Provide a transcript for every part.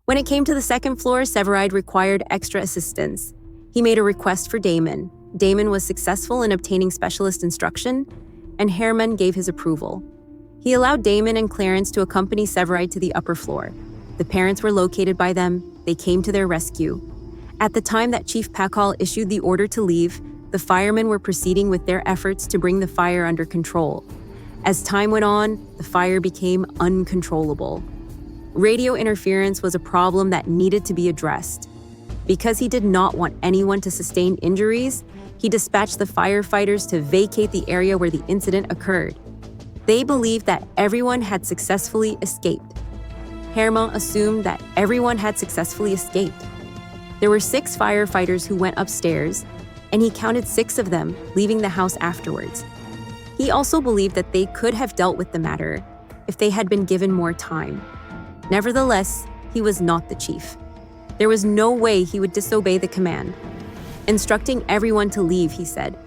When it came to the second floor, Severide required extra assistance. He made a request for Damon. Damon was successful in obtaining specialist instruction, and Herman gave his approval. He allowed Damon and Clarence to accompany Severide to the upper floor. The parents were located by them. They came to their rescue. At the time that Chief Pakal issued the order to leave, the firemen were proceeding with their efforts to bring the fire under control. As time went on, the fire became uncontrollable. Radio interference was a problem that needed to be addressed. Because he did not want anyone to sustain injuries, he dispatched the firefighters to vacate the area where the incident occurred. They believed that everyone had successfully escaped. Herman assumed that everyone had successfully escaped. There were 6 firefighters who went upstairs, and he counted 6 of them leaving the house afterwards. He also believed that they could have dealt with the matter if they had been given more time. Nevertheless, he was not the chief. There was no way he would disobey the command. Instructing everyone to leave, he said.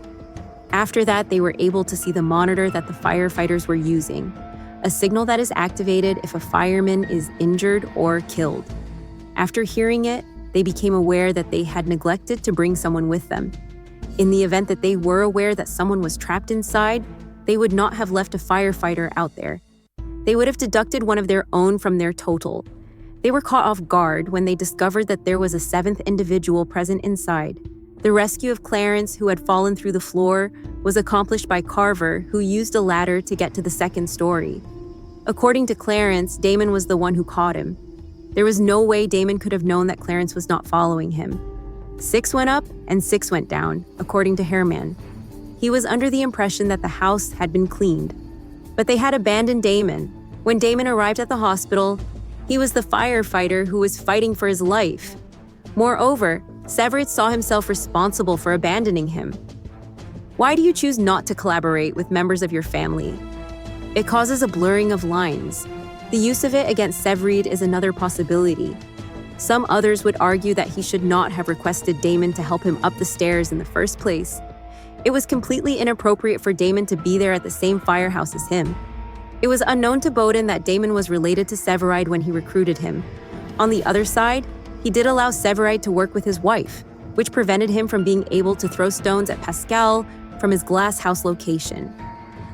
After that, they were able to see the monitor that the firefighters were using, a signal that is activated if a fireman is injured or killed. After hearing it, they became aware that they had neglected to bring someone with them. In the event that they were aware that someone was trapped inside, they would not have left a firefighter out there. They would have deducted one of their own from their total. They were caught off guard when they discovered that there was a 7th individual present inside. The rescue of Clarence, who had fallen through the floor, was accomplished by Carver, who used a ladder to get to the 2nd story. According to Clarence, Damon was the one who caught him. There was no way Damon could have known that Clarence was not following him. 6 went up and 6 went down, according to Herman. He was under the impression that the house had been cleaned. But they had abandoned Damon. When Damon arrived at the hospital, he was the firefighter who was fighting for his life. Moreover, Severide saw himself responsible for abandoning him. Why do you choose not to collaborate with members of your family? It causes a blurring of lines. The use of it against Severide is another possibility. Some others would argue that he should not have requested Damon to help him up the stairs in the first place. It was completely inappropriate for Damon to be there at the same firehouse as him. It was unknown to Bowden that Damon was related to Severide when he recruited him. On the other side, he did allow Severide to work with his wife, which prevented him from being able to throw stones at Pascal from his glass house location.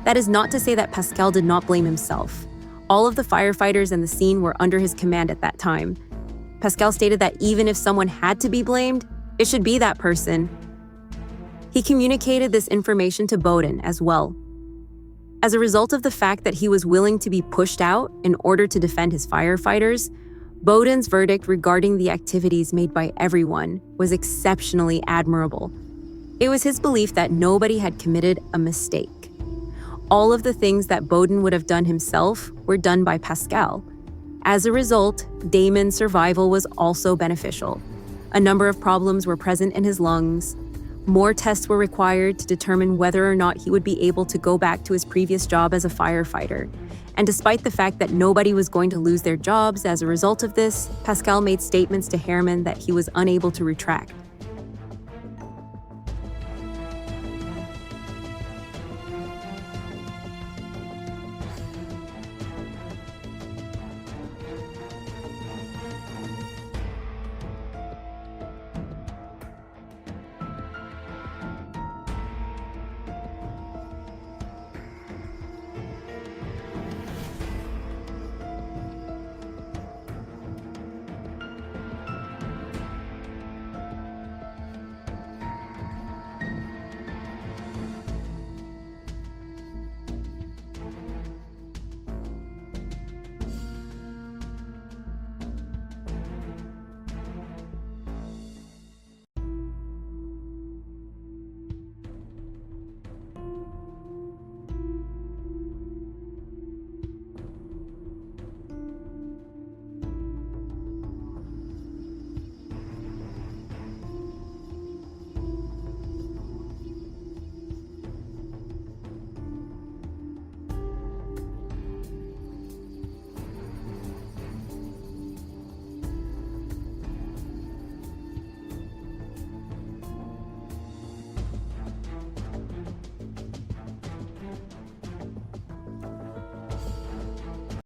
That is not to say that Pascal did not blame himself. All of the firefighters in the scene were under his command at that time. Pascal stated that even if someone had to be blamed, it should be that person. He communicated this information to Bowden as well. As a result of the fact that he was willing to be pushed out in order to defend his firefighters, Bowden's verdict regarding the activities made by everyone was exceptionally admirable. It was his belief that nobody had committed a mistake. All of the things that Bowden would have done himself were done by Pascal. As a result, Damon's survival was also beneficial. A number of problems were present in his lungs. More tests were required to determine whether or not he would be able to go back to his previous job as a firefighter. And despite the fact that nobody was going to lose their jobs as a result of this, Pascal made statements to Herman that he was unable to retract.